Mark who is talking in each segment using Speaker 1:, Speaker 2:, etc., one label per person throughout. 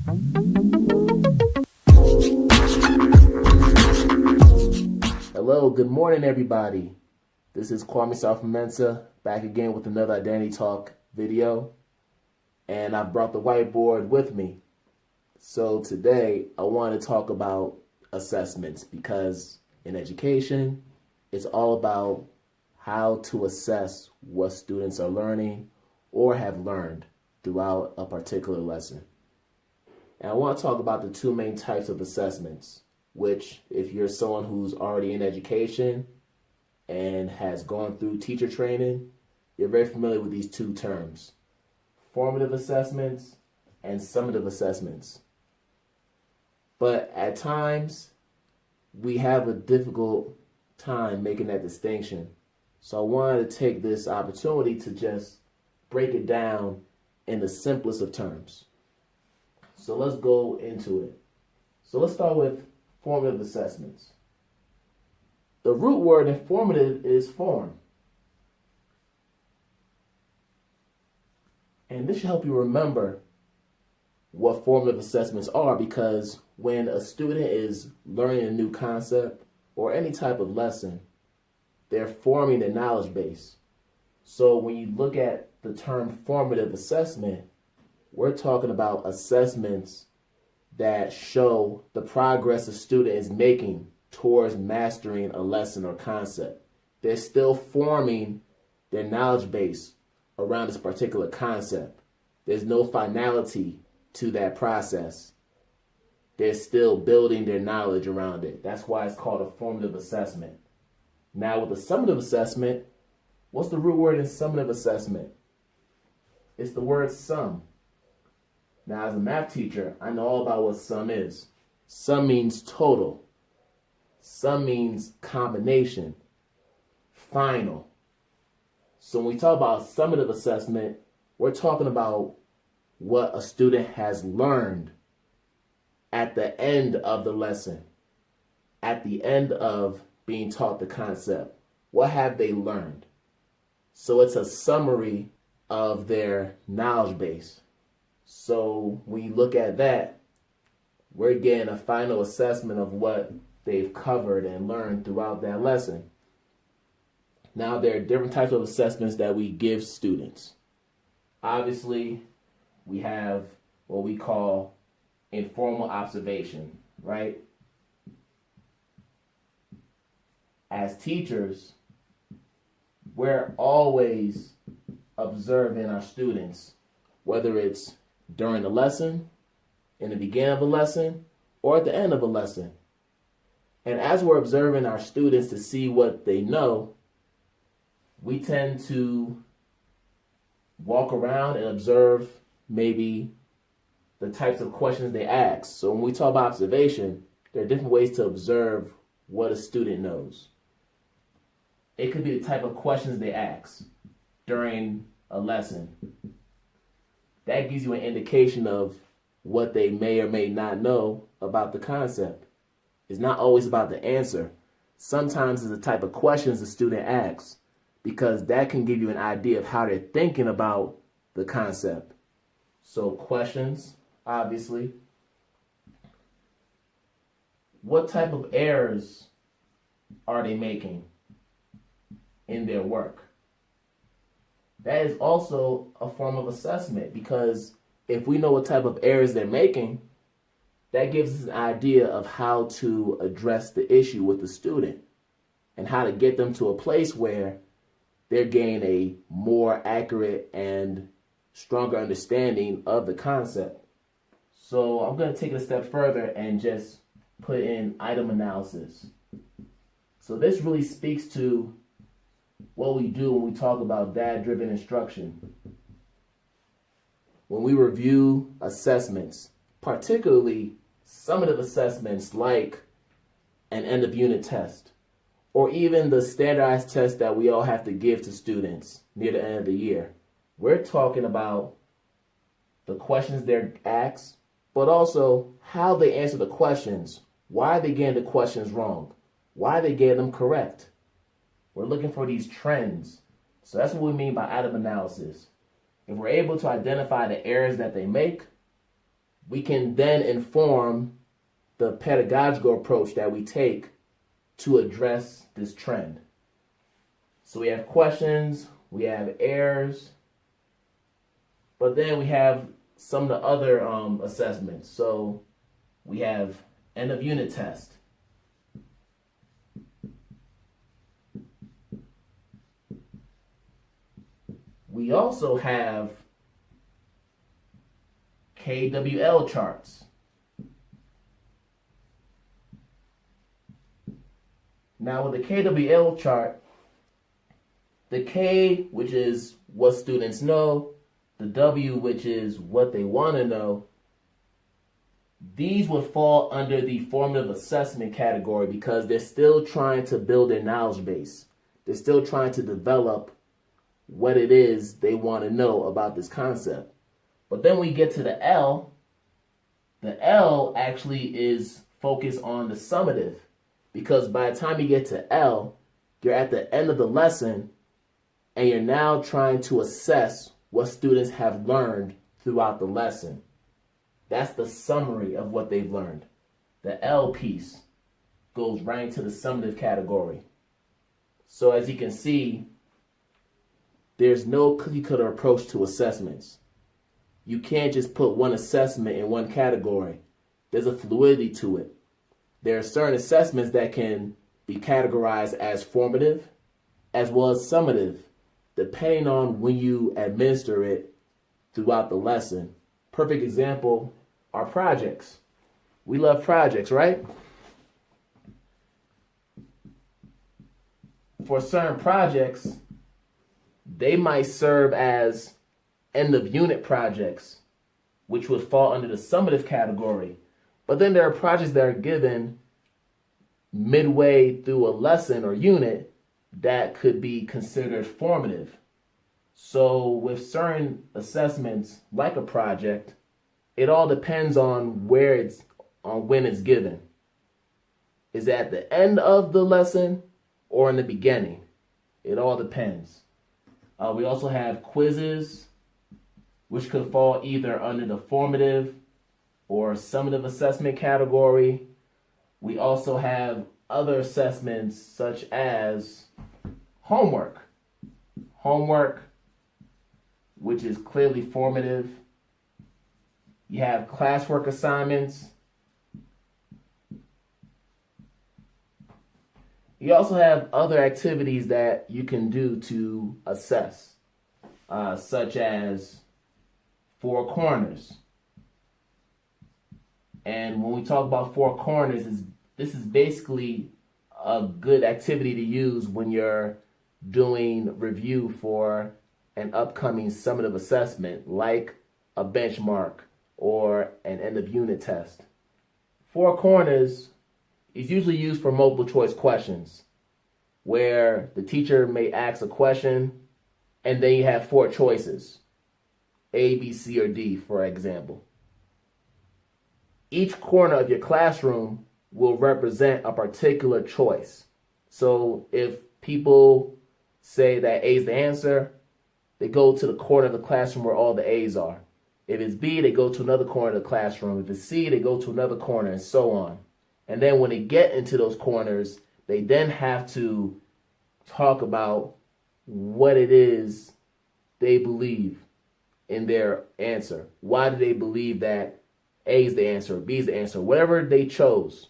Speaker 1: Hello, good morning, everybody. This is Sarfo-Mensah back again with another Identity Talk video, and I've brought the whiteboard with me. So today I want to talk about assessments because in education, it's all about how to assess what students are learning or have learned throughout a particular lesson. And I want to talk about the two main types of assessments, which if you're someone who's already in education and has gone through teacher training, you're very familiar with these two terms: formative assessments and summative assessments. But at times, we have a difficult time making that distinction. So I wanted to take this opportunity to just break it down in the simplest of terms. So let's go into it. So let's start with formative assessments. The root word in formative is form. And this should help you remember what formative assessments are, because when a student is learning a new concept or any type of lesson, they're forming their knowledge base. So when you look at the term formative assessment, we're talking about assessments that show the progress a student is making towards mastering a lesson or concept. They're still forming their knowledge base around this particular concept. There's no finality to that process. They're still building their knowledge around it. That's why it's called a formative assessment. Now with a summative assessment, what's the root word in summative assessment? It's the word sum. Now as a math teacher, I know all about what sum is. Sum means total. Sum means combination, final. So when we talk about summative assessment, we're talking about what a student has learned at the end of the lesson, at the end of being taught the concept. What have they learned? So it's a summary of their knowledge base. So when you look at that, we're getting a final assessment of what they've covered and learned throughout that lesson. Now, there are different types of assessments that we give students. Obviously, we have what we call informal observation, right? As teachers, we're always observing our students, whether it's during the lesson, in the beginning of a lesson, or at the end of a lesson. And as we're observing our students to see what they know, we tend to walk around and observe maybe the types of questions they ask. So when we talk about observation, there are different ways to observe what a student knows. It could be the type of questions they ask during a lesson. That gives you an indication of what they may or may not know about the concept. It's not always about the answer. Sometimes it's the type of questions the student asks, because that can give you an idea of how they're thinking about the concept. So questions, obviously. What type of errors are they making in their work? That is also a form of assessment, because if we know what type of errors they're making, that gives us an idea of how to address the issue with the student and how to get them to a place where they're gaining a more accurate and stronger understanding of the concept. So I'm going to take it a step further and just put in item analysis. So this really speaks to what we do when we talk about data-driven instruction. When we review assessments, particularly summative assessments like an end-of-unit test, or even the standardized test that we all have to give to students near the end of the year, we're talking about the questions they're asked, but also how they answer the questions, why they get the questions wrong, why they get them correct. We're looking for these trends. So that's what we mean by item analysis. If we're able to identify the errors that they make, we can then inform the pedagogical approach that we take to address this trend. So we have questions, we have errors, but then we have some of the other assessments. So we have end of unit test. We also have KWL charts. Now with the KWL chart, the K, which is what students know, the W, which is what they want to know, these would fall under the formative assessment category because they're still trying to build their knowledge base. They're still trying to develop what it is they want to know about this concept. But then we get to the L. The L actually is focused on the summative, because by the time you get to L, you're at the end of the lesson and you're now trying to assess what students have learned throughout the lesson. That's the summary of what they've learned. The L piece goes right into the summative category. So as you can see, there's no cookie-cutter approach to assessments. You can't just put one assessment in one category. There's a fluidity to it. There are certain assessments that can be categorized as formative as well as summative, depending on when you administer it throughout the lesson. Perfect example are projects. We love projects, right? For certain projects, they might serve as end of unit projects, which would fall under the summative category. But then there are projects that are given midway through a lesson or unit that could be considered formative. So with certain assessments, like a project, it all depends on when it's given. Is it at the end of the lesson or in the beginning? It all depends. We also have quizzes, which could fall either under the formative or summative assessment category. We also have other assessments such as homework. Homework, which is clearly formative. You have classwork assignments. You also have other activities that you can do to assess, such as four corners. And when we talk about four corners, this is basically a good activity to use when you're doing review for an upcoming summative assessment, like a benchmark or an end of unit test. Four corners is usually used for multiple choice questions, where the teacher may ask a question and then you have four choices, A, B, C, or D, for example. Each corner of your classroom will represent a particular choice. So if people say that A is the answer, they go to the corner of the classroom where all the A's are. If it's B, they go to another corner of the classroom. If it's C, they go to another corner, and so on. And then when they get into those corners, they then have to talk about what it is they believe in their answer. Why do they believe that A is the answer, B is the answer? Whatever they chose,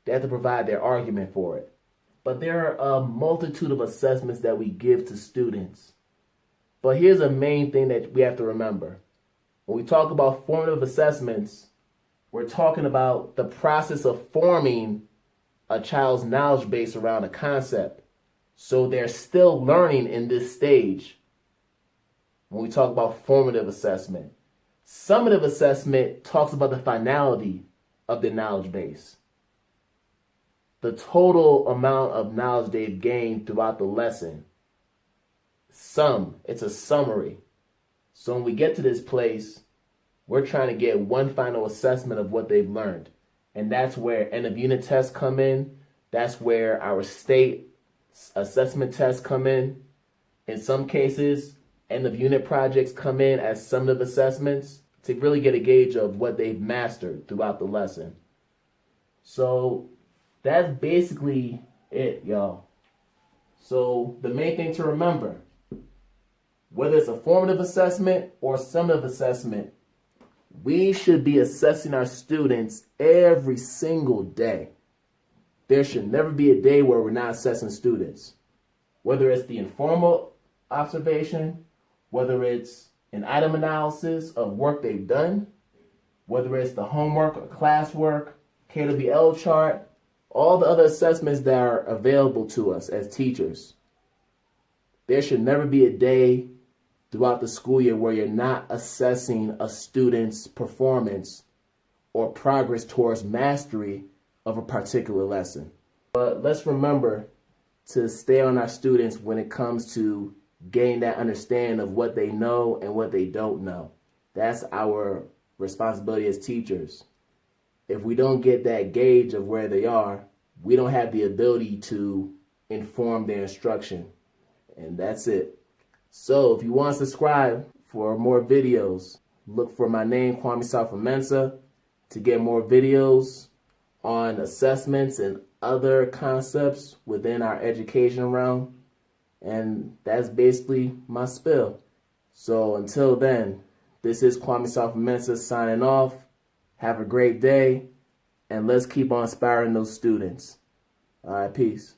Speaker 1: they have to provide their argument for it. But there are a multitude of assessments that we give to students. But here's a main thing that we have to remember. When we talk about formative assessments, we're talking about the process of forming a child's knowledge base around a concept. So they're still learning in this stage when we talk about formative assessment. Summative assessment talks about the finality of the knowledge base, the total amount of knowledge they've gained throughout the lesson. It's a summary. So when we get to this place, we're trying to get one final assessment of what they've learned. And that's where end of unit tests come in. That's where our state assessment tests come in. In some cases, end of unit projects come in as summative assessments, to really get a gauge of what they've mastered throughout the lesson. So that's basically it, y'all. So the main thing to remember, whether it's a formative assessment or summative assessment, we should be assessing our students every single day. There should never be a day where we're not assessing students. Whether it's the informal observation, whether it's an item analysis of work they've done, whether it's the homework or classwork, KWL chart, all the other assessments that are available to us as teachers. There should never be a day throughout the school year where you're not assessing a student's performance or progress towards mastery of a particular lesson. But let's remember to stay on our students when it comes to gain that understanding of what they know and what they don't know. That's our responsibility as teachers. If we don't get that gauge of where they are, we don't have the ability to inform their instruction. And that's it. So if you want to subscribe for more videos, look for my name, Sarfo-Mensah, to get more videos on assessments and other concepts within our education realm. And that's basically my spill. So until then, this is Sarfo-Mensah signing off. Have a great day, and let's keep on inspiring those students. All right, peace.